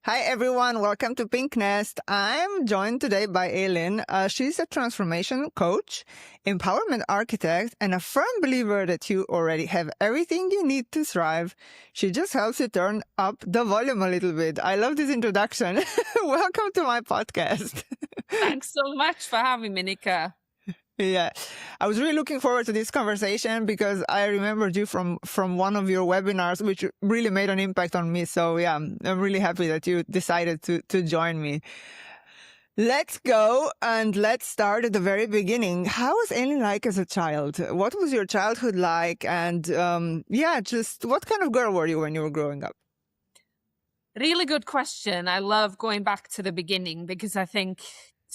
Hi, everyone. Welcome to Pink Nest. I'm joined today by Elin. She's a transformation coach, empowerment architect, and a firm believer that you already have everything you need to thrive. She just helps you turn up the volume a little bit. I love this introduction. Welcome to my podcast. Thanks so much for having me, Nika. Yeah, I was really looking forward to this conversation because I remembered you from one of your webinars, which really made an impact on me. So yeah, I'm really happy that you decided to join me. Let's go and let's start at the very beginning. How was Elin like as a child? What was your childhood like? And just what kind of girl were you when you were growing up? Really good question. I love going back to the beginning because I think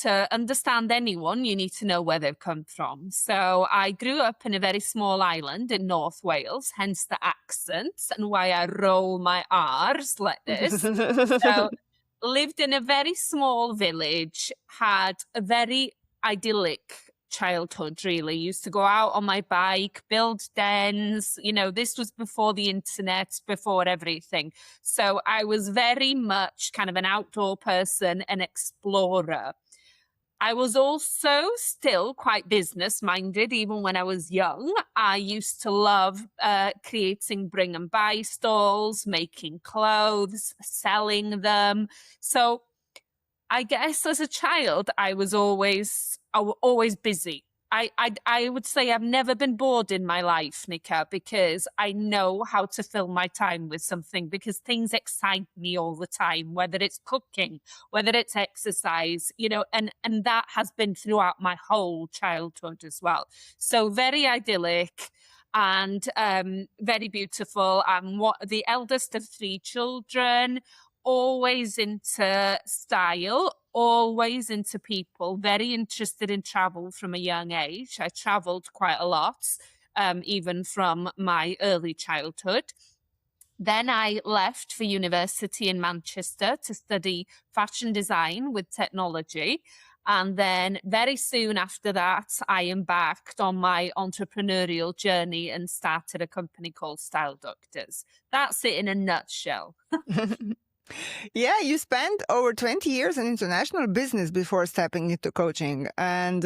to understand anyone, you need to know where they've come from. So I grew up in a very small island in North Wales, hence the accent and why I roll my R's like this. So lived in a very small village, had a very idyllic childhood, really. Used to go out on my bike, build dens. This was before the internet, before everything. So I was very much kind of an outdoor person, an explorer. I was also still quite business minded, even when I was young. I used to love creating bring and buy stalls, making clothes, selling them. So I guess as a child, I was always busy. I would say I've never been bored in my life, Nika, because I know how to fill my time with something, because things excite me all the time, whether it's cooking, whether it's exercise, and that has been throughout my whole childhood as well. So very idyllic and very beautiful. I'm the eldest of three children, always into style, always into people, very interested in travel from a young age. I traveled quite a lot, even from my early childhood. Then I left for university in Manchester to study fashion design with technology. And then very soon after that, I embarked on my entrepreneurial journey and started a company called Style Doctors. That's it in a nutshell. Yeah, you spent over 20 years in international business before stepping into coaching. And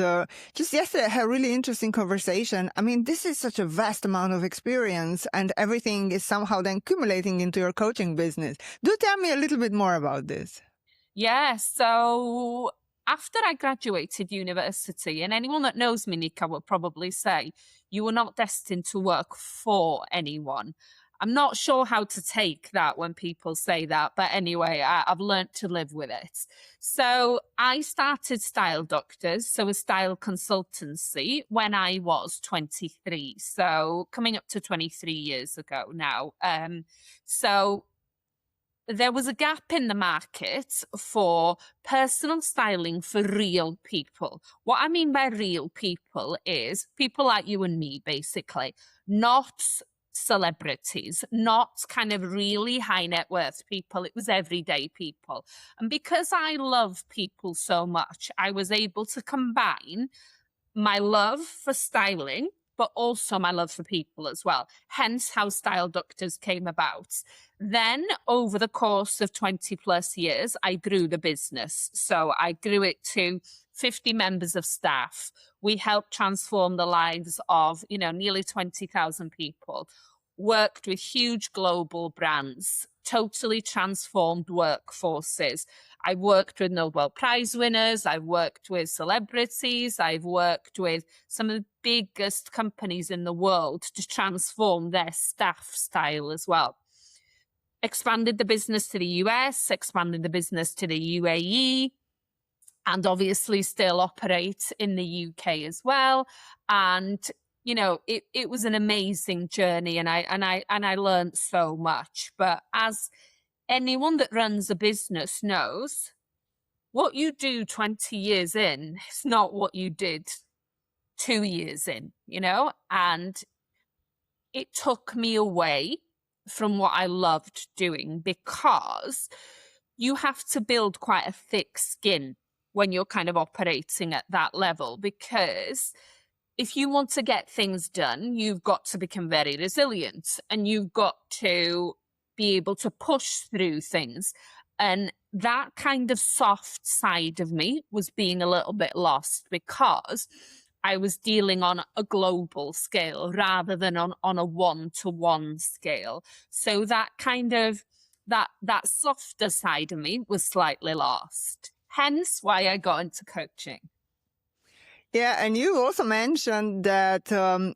just yesterday, I had a really interesting conversation. I mean, this is such a vast amount of experience, and everything is somehow then accumulating into your coaching business. Do tell me a little bit more about this. Yeah, so after I graduated university, and anyone that knows me, Nika, will probably say, you were not destined to work for anyone. I'm not sure how to take that when people say that, but anyway, I've learned to live with it. So I started Style Doctors, so a style consultancy, when I was 23. So coming up to 23 years ago now. So there was a gap in the market for personal styling for real people. What I mean by real people is people like you and me, basically, not celebrities, not kind of really high net worth people. It was everyday people. And because I love people so much, I was able to combine my love for styling, but also my love for people as well. Hence how Style Doctors came about. Then over the course of 20 plus years, I grew the business. So I grew it to 50 members of staff. We helped transform the lives of, nearly 20,000 people, worked with huge global brands, totally transformed workforces. I worked with Nobel Prize winners. I've worked with celebrities. I've worked with some of the biggest companies in the world to transform their staff style as well. Expanded the business to the US, expanded the business to the UAE, and obviously still operate in the UK as well. And it was an amazing journey, and I learned so much. But as anyone that runs a business knows, what you do 20 years in is not what you did 2 years in, and it took me away from what I loved doing, because you have to build quite a thick skin when you're kind of operating at that level, because if you want to get things done, you've got to become very resilient, and you've got to be able to push through things. And that kind of soft side of me was being a little bit lost because I was dealing on a global scale rather than on a one-to-one scale. So that kind of that softer side of me was slightly lost. Hence why I got into coaching. Yeah, and you also mentioned that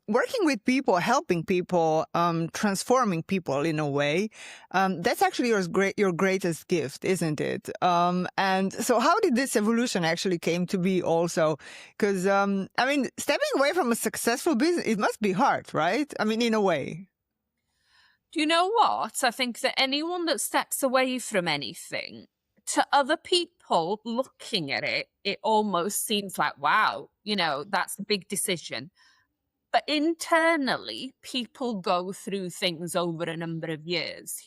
working with people, helping people, transforming people in a way, that's actually your greatest gift, isn't it? And so how did this evolution actually came to be also? Because, I mean, stepping away from a successful business, it must be hard, right? I mean, in a way. Do you know what? I think that anyone that steps away from anything, to other people looking at it, it almost seems like, wow, that's a big decision. But internally, people go through things over a number of years,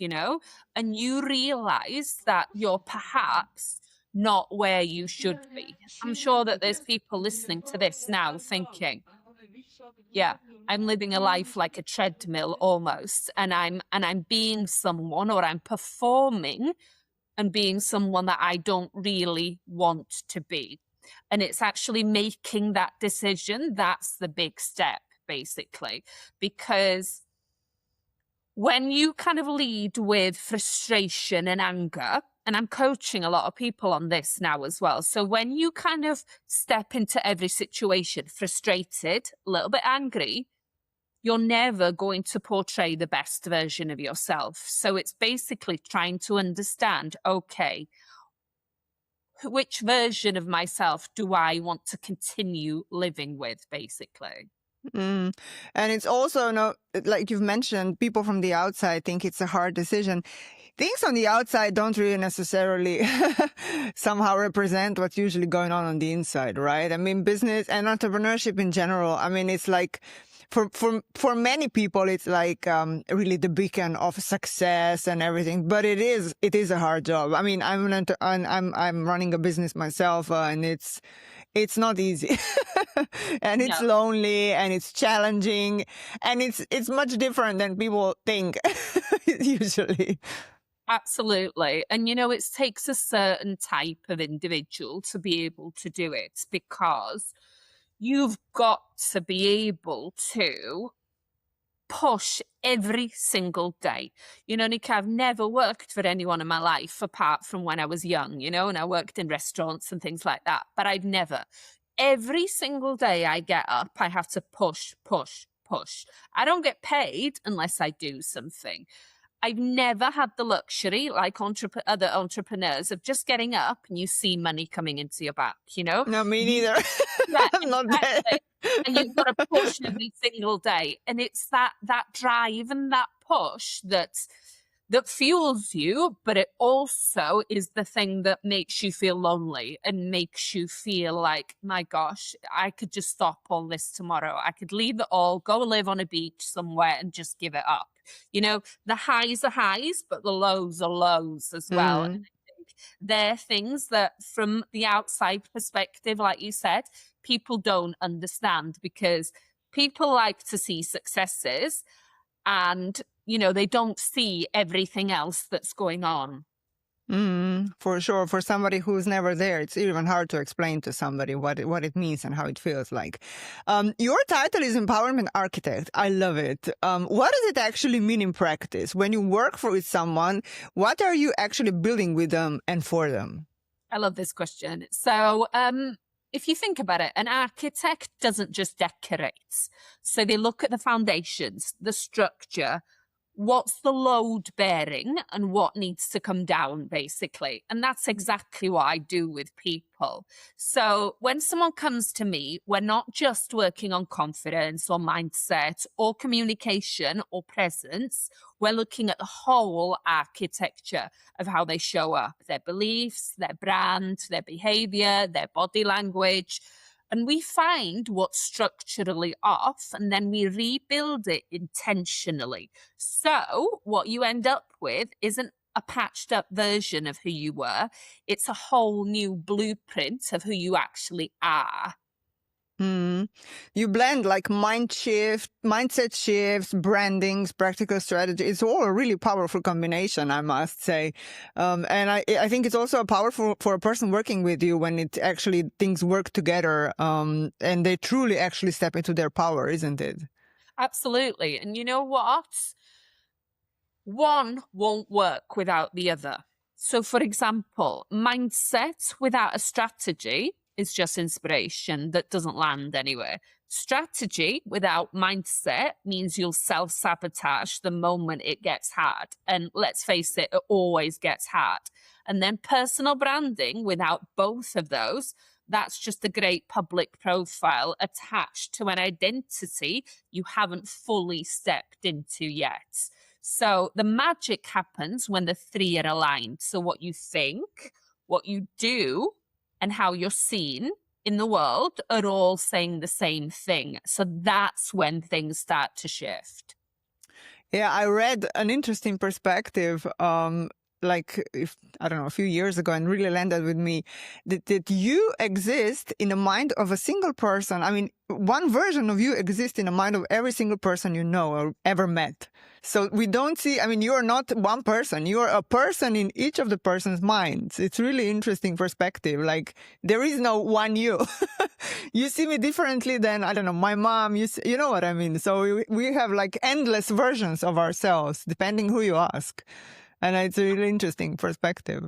and you realize that you're perhaps not where you should be. I'm sure that there's people listening to this now thinking, yeah, I'm living a life like a treadmill almost, and I'm being someone, or I'm performing and being someone that I don't really want to be. And it's actually making that decision. That's the big step, basically, because when you kind of lead with frustration and anger, and I'm coaching a lot of people on this now as well. So when you kind of step into every situation frustrated, a little bit angry, you're never going to portray the best version of yourself. So it's basically trying to understand, okay, which version of myself do I want to continue living with, basically? And it's also, like you've mentioned, people from the outside think it's a hard decision. Things on the outside don't really necessarily somehow represent what's usually going on the inside, right? I mean, business and entrepreneurship in general, I mean, it's like, for many people, it's like really the beacon of success and everything. But it is a hard job. I mean, I'm running a business myself, and it's not easy, and it's lonely, and it's challenging, and it's much different than people think usually. Absolutely. And, it takes a certain type of individual to be able to do it, because you've got to be able to push every single day. Nika, I've never worked for anyone in my life apart from when I was young, and I worked in restaurants and things like that. But I've never. Every single day I get up, I have to push, push, push. I don't get paid unless I do something. I've never had the luxury, like other entrepreneurs, of just getting up and you see money coming into your back, No, me neither. Yeah, I'm not there. And you've got to push every single day. And it's that drive and that push that fuels you, but it also is the thing that makes you feel lonely and makes you feel like, my gosh, I could just stop all this tomorrow. I could leave it all, go live on a beach somewhere and just give it up. The highs are highs, but the lows are lows as well. And I think they're things that from the outside perspective, like you said, people don't understand, because people like to see successes and they don't see everything else that's going on. For sure. For somebody who's never there, it's even hard to explain to somebody what it means and how it feels like. Your title is Empowerment Architect. I love it. What does it actually mean in practice? When you work with someone, what are you actually building with them and for them? I love this question. So, if you think about it, an architect doesn't just decorate. So they look at the foundations, the structure, what's the load bearing and what needs to come down, basically. And that's exactly what I do with people. So when someone comes to me, we're not just working on confidence or mindset or communication or presence. We're looking at the whole architecture of how they show up, their beliefs, their brand, their behavior, their body language. And we find what's structurally off, and then we rebuild it intentionally. So what you end up with isn't a patched up version of who you were. It's a whole new blueprint of who you actually are. Mm. You blend like mindset shifts, brandings, practical strategy. It's all a really powerful combination, I must say. And I think it's also powerful for a person working with you when it actually things work together, and they truly actually step into their power, isn't it? Absolutely. And you know what? One won't work without the other. So, for example, mindset without a strategy is just inspiration that doesn't land anywhere. Strategy without mindset means you'll self sabotage the moment it gets hard. And let's face it, it always gets hard. And then personal branding without both of those, that's just a great public profile attached to an identity you haven't fully stepped into yet. So the magic happens when the three are aligned. So what you think, what you do, and how you're seen in the world are all saying the same thing. So that's when things start to shift. Yeah, I read an interesting perspective, like if I don't know, a few years ago, and really landed with me that you exist in the mind of a single person. I mean, one version of you exists in the mind of every single person you know or ever met. So we don't see, I mean, you're not one person, you're a person in each of the person's minds. It's really interesting perspective. Like there is no one you. You see me differently than, I don't know, my mom, you know what I mean? So we have like endless versions of ourselves, depending who you ask. And it's a really interesting perspective.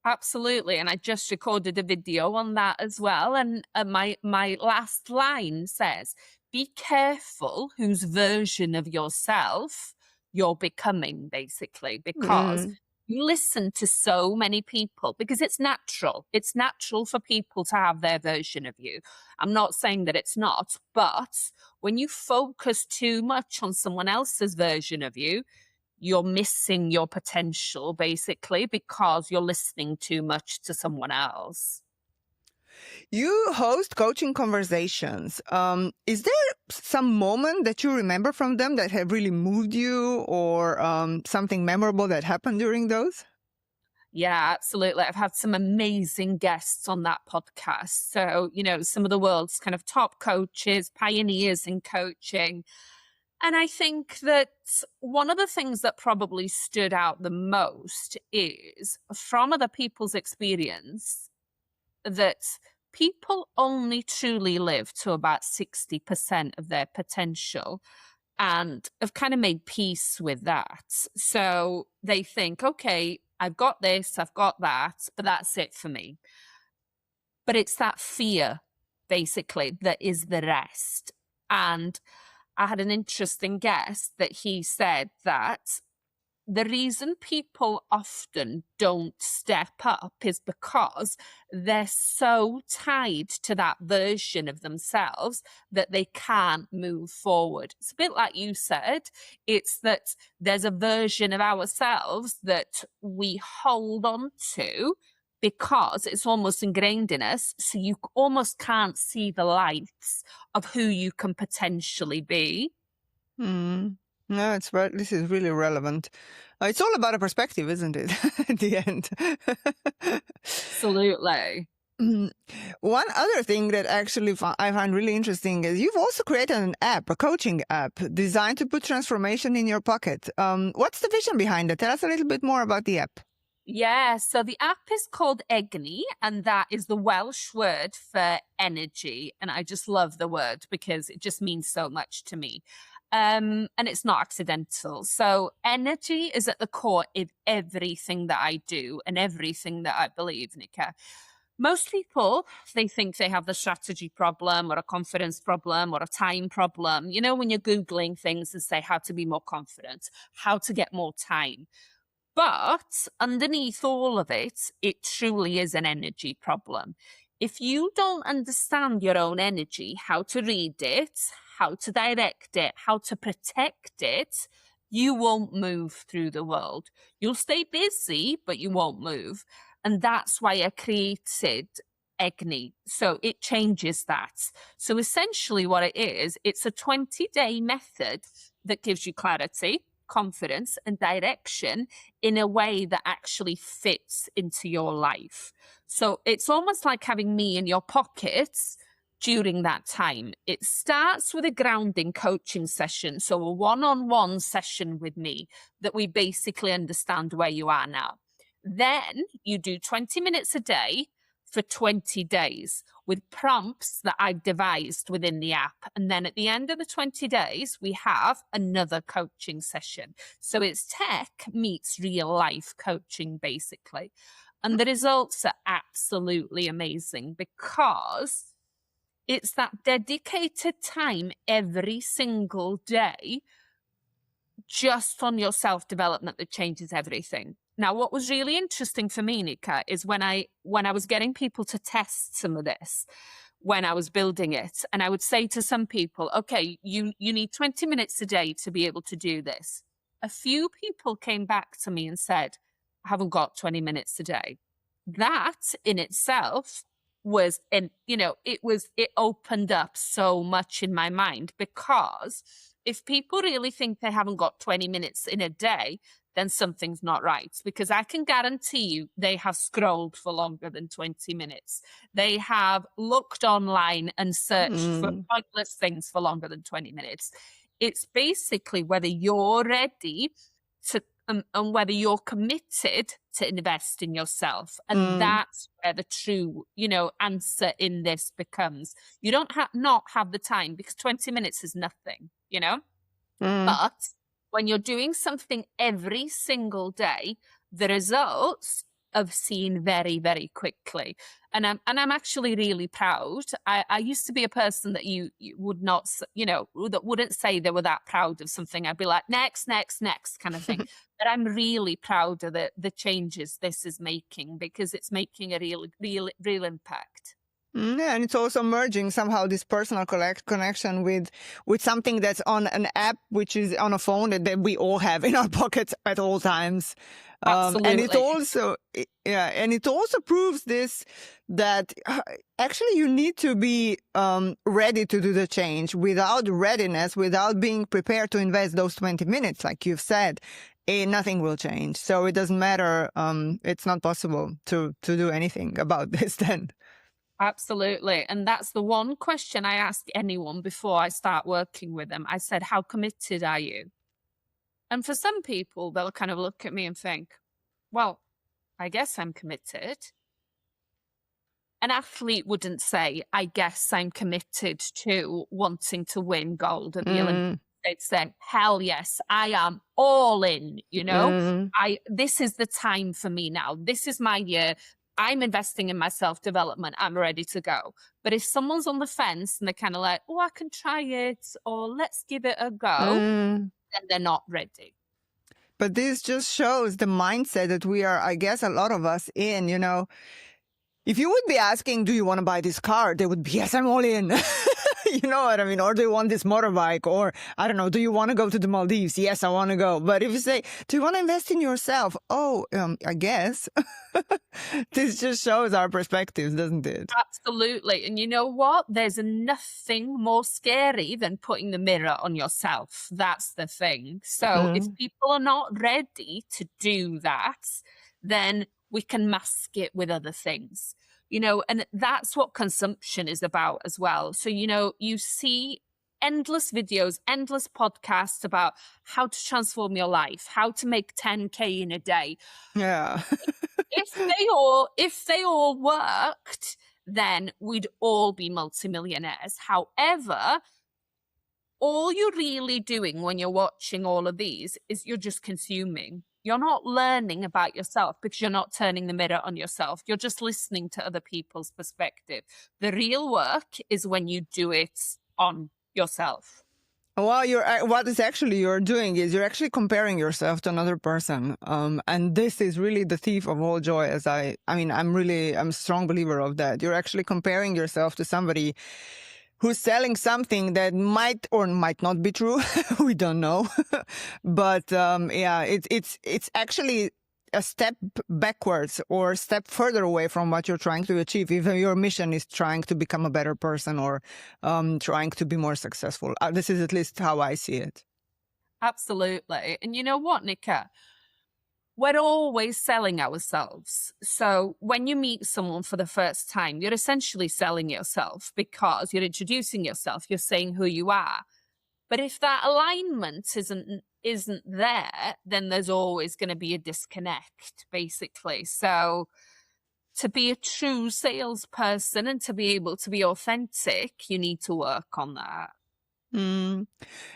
Absolutely. And I just recorded a video on that as well. And my last line says, be careful whose version of yourself you're becoming, basically, because you listen to so many people because it's natural. It's natural for people to have their version of you. I'm not saying that it's not, but when you focus too much on someone else's version of you, you're missing your potential, basically, because you're listening too much to someone else. You host coaching conversations. Is there some moment that you remember from them that have really moved you, or something memorable that happened during those? Yeah, absolutely. I've had some amazing guests on that podcast. So, you know, some of the world's kind of top coaches, pioneers in coaching. And I think that one of the things that probably stood out the most is from other people's experience that people only truly live to about 60% of their potential and have kind of made peace with that. So they think, okay, I've got this, I've got that, but that's it for me. But it's that fear, basically, that is the rest. And I had an interesting guest that he said that the reason people often don't step up is because they're so tied to that version of themselves that they can't move forward. It's a bit like you said, it's that there's a version of ourselves that we hold on to because it's almost ingrained in us. So you almost can't see the lights of who you can potentially be. No, it's right. This is really relevant. It's all about a perspective, isn't it? At the end. Absolutely. One other thing that actually I find really interesting is you've also created an app, a coaching app, designed to put transformation in your pocket. What's the vision behind it? Tell us a little bit more about the app. Yeah, so the app is called EGNI, and that is the Welsh word for energy. And I just love the word because it just means so much to me. And it's not accidental. So energy is at the core of everything that I do and everything that I believe, Nika. Most people, they think they have the strategy problem or a confidence problem or a time problem. You know, when you're Googling things and say how to be more confident, how to get more time. But underneath all of it, it truly is an energy problem. If you don't understand your own energy, how to read it, how to direct it, how to protect it, you won't move through the world. You'll stay busy, but you won't move. And that's why I created EGNI. So it changes that. So essentially what it is, it's a 20-day method that gives you clarity, confidence and direction in a way that actually fits into your life. So it's almost like having me in your pockets during that time. It starts with a grounding coaching session, so a one-on-one session with me that we basically understand where you are now. Then you do 20 minutes a day for 20 days with prompts that I've devised within the app. And then at the end of the 20 days, we have another coaching session. So it's tech meets real life coaching, basically. And the results are absolutely amazing because it's that dedicated time every single day just on your self-development that changes everything. Now, what was really interesting for me, Nika, is when I was getting people to test some of this, when I was building it, and I would say to some people, okay, you need 20 minutes a day to be able to do this. A few people came back to me and said, I haven't got 20 minutes a day. That in itself was, it opened up so much in my mind, because if people really think they haven't got 20 minutes in a day, then something's not right, because I can guarantee you they have scrolled for longer than 20 minutes. They have looked online and searched for pointless things for longer than 20 minutes. It's basically whether you're ready to, and whether you're committed to invest in yourself. And that's where the true, answer in this becomes. You don't not have the time, because 20 minutes is nothing, But when you're doing something every single day, the results of seen very, very quickly. And I'm actually really proud. I used to be a person that you would not, that wouldn't say they were that proud of something. I'd be like, next kind of thing. But I'm really proud of the changes this is making, because it's making a real impact. Yeah, and it's also merging somehow this personal connection with something that's on an app, which is on a phone that we all have in our pockets at all times. Absolutely. And it also proves this, that actually you need to be ready to do the change. Without readiness, without being prepared to invest those 20 minutes, like you've said, nothing will change. So it doesn't matter. It's not possible to do anything about this then. Absolutely. And that's the one question I ask anyone before I start working with them. I said, how committed are you? And for some people, they'll kind of look at me and think, well, I guess I'm committed. An athlete wouldn't say, I guess I'm committed to wanting to win gold at the Olympics. They'd say, hell yes, I am all in, this is the time for me now. This is my year. I'm investing in my self-development. I'm ready to go. But if someone's on the fence and they're kind of like, oh, I can try it, or let's give it a go, then they're not ready. But this just shows the mindset that we are, I guess, a lot of us in, If you would be asking, do you want to buy this car? They would be, yes, I'm all in. You know what I mean? Or do you want this motorbike? Or, I don't know, do you want to go to the Maldives? Yes, I want to go. But if you say, do you want to invest in yourself? Oh, I guess. This just shows our perspectives, doesn't it? Absolutely. And you know what? There's nothing more scary than putting the mirror on yourself. That's the thing. So if people are not ready to do that, then we can mask it with other things. And that's what consumption is about as well. So, you see endless videos, endless podcasts about how to transform your life, how to make 10K in a day. Yeah. if they all worked, then we'd all be multimillionaires. However, all you're really doing when you're watching all of these is you're just consuming. You're not learning about yourself, because you're not turning the mirror on yourself. You're just listening to other people's perspective. The real work is when you do it on yourself. Well, what is actually you're doing is you're actually comparing yourself to another person. And this is really the thief of all joy, I'm a strong believer of that. You're actually comparing yourself to somebody who's selling something that might or might not be true. We don't know. But it's actually a step backwards or a step further away from what you're trying to achieve. If your mission is trying to become a better person or trying to be more successful. This is at least how I see it. Absolutely. And you know what, Nika? we're always selling ourselves. So when you meet someone for the first time, you're essentially selling yourself because you're introducing yourself, you're saying who you are. But if that alignment isn't there, then there's always going to be a disconnect, basically. So to be a true salesperson and to be able to be authentic, you need to work on that. Mm.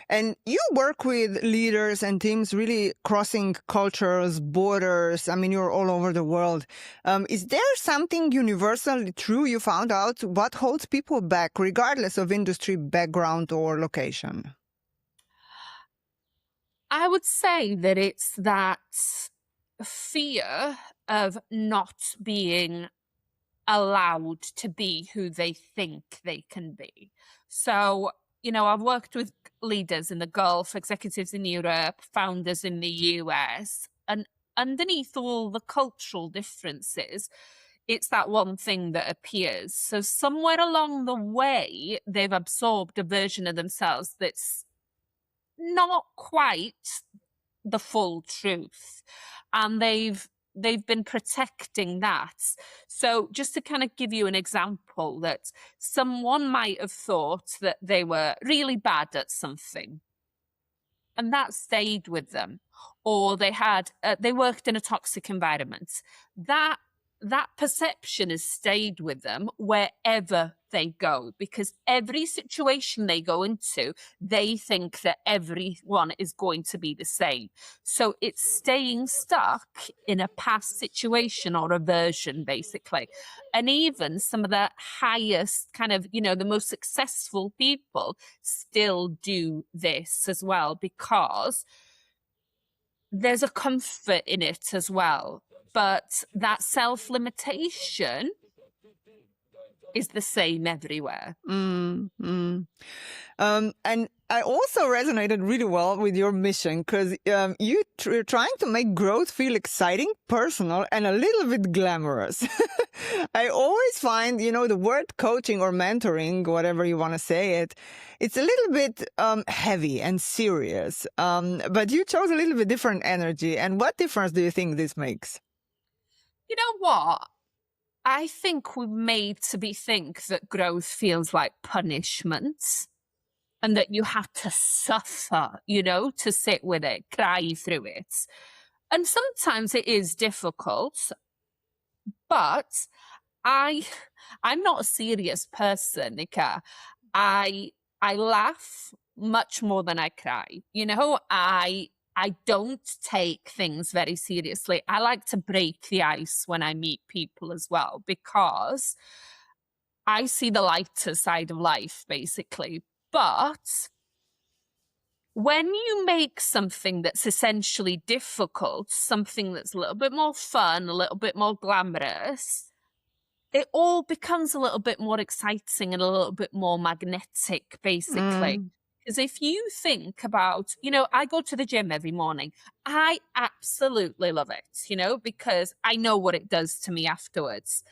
And you work with leaders and teams really crossing cultures, borders. I mean, you're all over the world. Is there something universally true you found out? What holds people back, regardless of industry background or location? I would say that it's that fear of not being allowed to be who they think they can be. So, I've worked with leaders in the Gulf, executives in Europe, founders in the US, and underneath all the cultural differences, it's that one thing that appears. So somewhere along the way, they've absorbed a version of themselves that's not quite the full truth. And they've been protecting that. So just to kind of give you an example, that someone might have thought that they were really bad at something and that stayed with them, or they worked in a toxic environment. That perception has stayed with them wherever they go, because every situation they go into, they think that everyone is going to be the same. So it's staying stuck in a past situation or a version, basically. And even some of the highest kind of, the most successful people still do this as well, because there's a comfort in it as well. But that self-limitation is the same everywhere. And I also resonated really well with your mission, because you're trying to make growth feel exciting, personal, and a little bit glamorous. I always find, the word coaching or mentoring, whatever you want to say it's a little bit heavy and serious. But you chose a little bit different energy. And what difference do you think this makes? You know what? I think we're made to think that growth feels like punishment and that you have to suffer, to sit with it, cry through it. And sometimes it is difficult, but I'm not a serious person, Nika. I laugh much more than I cry. I don't take things very seriously. I like to break the ice when I meet people as well, because I see the lighter side of life, basically. But when you make something that's essentially difficult, something that's a little bit more fun, a little bit more glamorous, it all becomes a little bit more exciting and a little bit more magnetic, basically. Because if you think about, I go to the gym every morning. I absolutely love it, because I know what it does to me afterwards.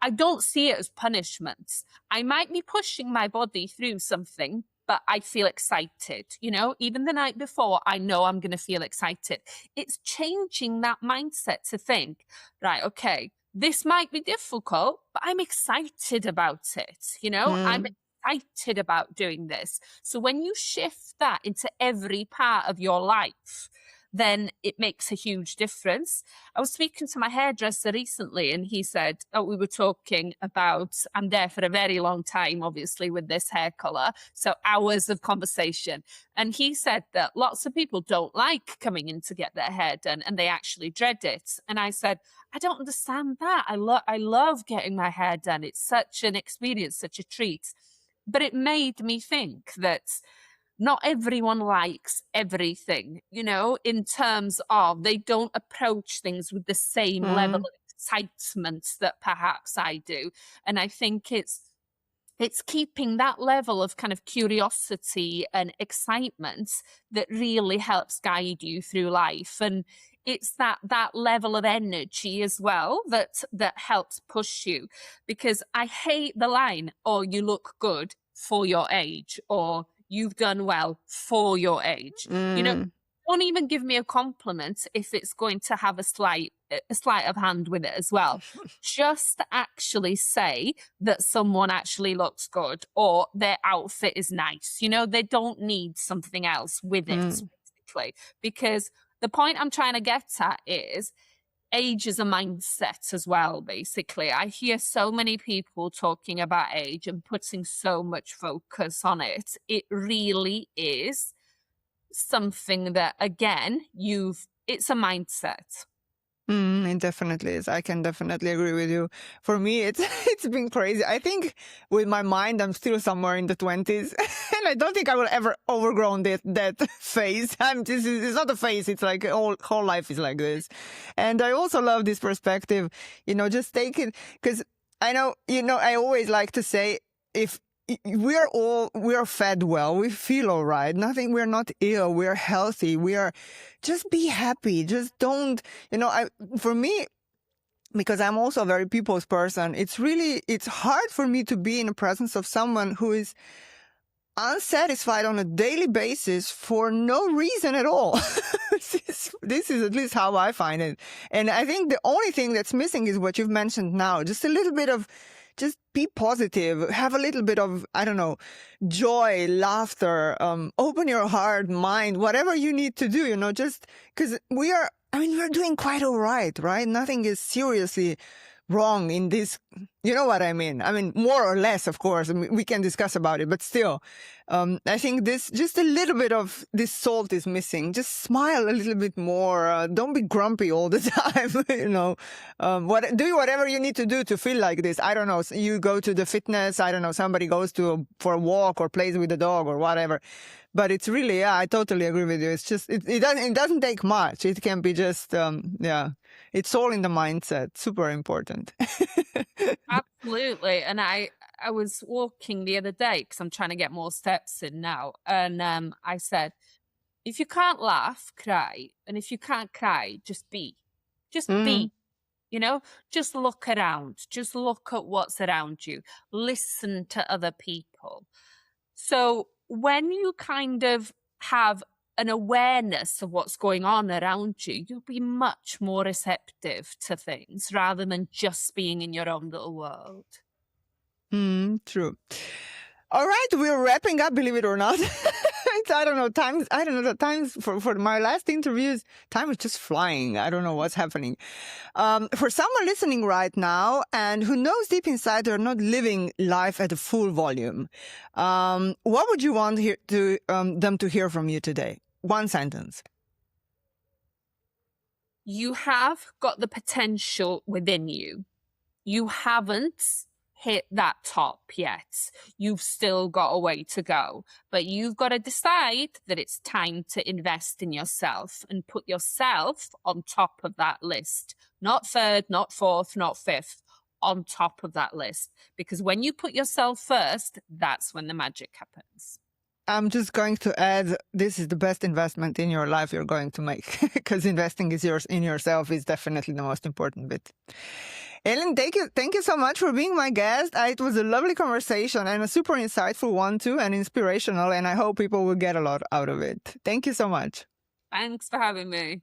I don't see it as punishment. I might be pushing my body through something, but I feel excited, even the night before, I know I'm going to feel excited. It's changing that mindset to think, right, okay, this might be difficult, but I'm excited about it. I'm excited about doing this. So when you shift that into every part of your life, then it makes a huge difference. I was speaking to my hairdresser recently, and he said, we were talking about, I'm there for a very long time, obviously, with this hair color. So hours of conversation. And he said that lots of people don't like coming in to get their hair done, and they actually dread it. And I said, I don't understand that. I love getting my hair done. It's such an experience, such a treat. But it made me think that not everyone likes everything, in terms of they don't approach things with the same level of excitement that perhaps I do. And I think it's keeping that level of kind of curiosity and excitement that really helps guide you through life. And it's that level of energy as well that helps push you, because I hate the line, "Oh, you look good for your age," or "You've done well for your age." Don't even give me a compliment if it's going to have a sleight of hand with it as well. Just actually say that someone actually looks good or their outfit is nice. You know, they don't need something else with it, basically. Because the point I'm trying to get at is age is a mindset as well, basically. I hear so many people talking about age and putting so much focus on it. It really is something that, again, it's a mindset. It definitely is. I can definitely agree with you. For me, it's it's been crazy. I think with my mind, I'm still somewhere in the 20s, and I don't think I will ever overgrown that phase. It's not a phase. It's like whole life is like this. And I also love this perspective. Just take it, because I know, I always like to say, if we are fed well, we feel all right. We're not ill. We're healthy. Just be happy. Just don't, for me, because I'm also a very people's person, it's hard for me to be in the presence of someone who is unsatisfied on a daily basis for no reason at all. This is at least how I find it. And I think the only thing that's missing is what you've mentioned now, just a little bit of, just be positive, have a little bit of, I don't know, joy, laughter, open your heart, mind, whatever you need to do, just because we're doing quite all right? Nothing is seriously wrong in this. You know what I mean? More or less, of course, we can discuss about it, but still, I think just a little bit of this salt is missing. Just smile a little bit more. Don't be grumpy all the time. Do whatever you need to do to feel like this. I don't know. You go to the fitness. I don't know. Somebody goes for a walk or plays with the dog or whatever. But it's really, yeah, I totally agree with you. It's just, it doesn't take much. It can be just, it's all in the mindset. Super important. Absolutely. And I was walking the other day because I'm trying to get more steps in now. And I said, if you can't laugh, cry. And if you can't cry, just be. Just be. Just look around. Just look at what's around you. Listen to other people. So when you kind of have an awareness of what's going on around you, you'll be much more receptive to things rather than just being in your own little world. True. All right, we're wrapping up, believe it or not. The times for my last interviews, time is just flying. I don't know what's happening. For someone listening right now and who knows deep inside they're not living life at a full volume, what would you want them to hear from you today? One sentence. You have got the potential within you. You haven't hit that top yet. You've still got a way to go, but you've got to decide that it's time to invest in yourself and put yourself on top of that list. Not third, not fourth, not fifth, on top of that list. Because when you put yourself first, that's when the magic happens. I'm just going to add, this is the best investment in your life you're going to make, because investing in yourself is definitely the most important bit. Elin, thank you so much for being my guest. It was a lovely conversation and a super insightful one too, and inspirational, and I hope people will get a lot out of it. Thank you so much. Thanks for having me.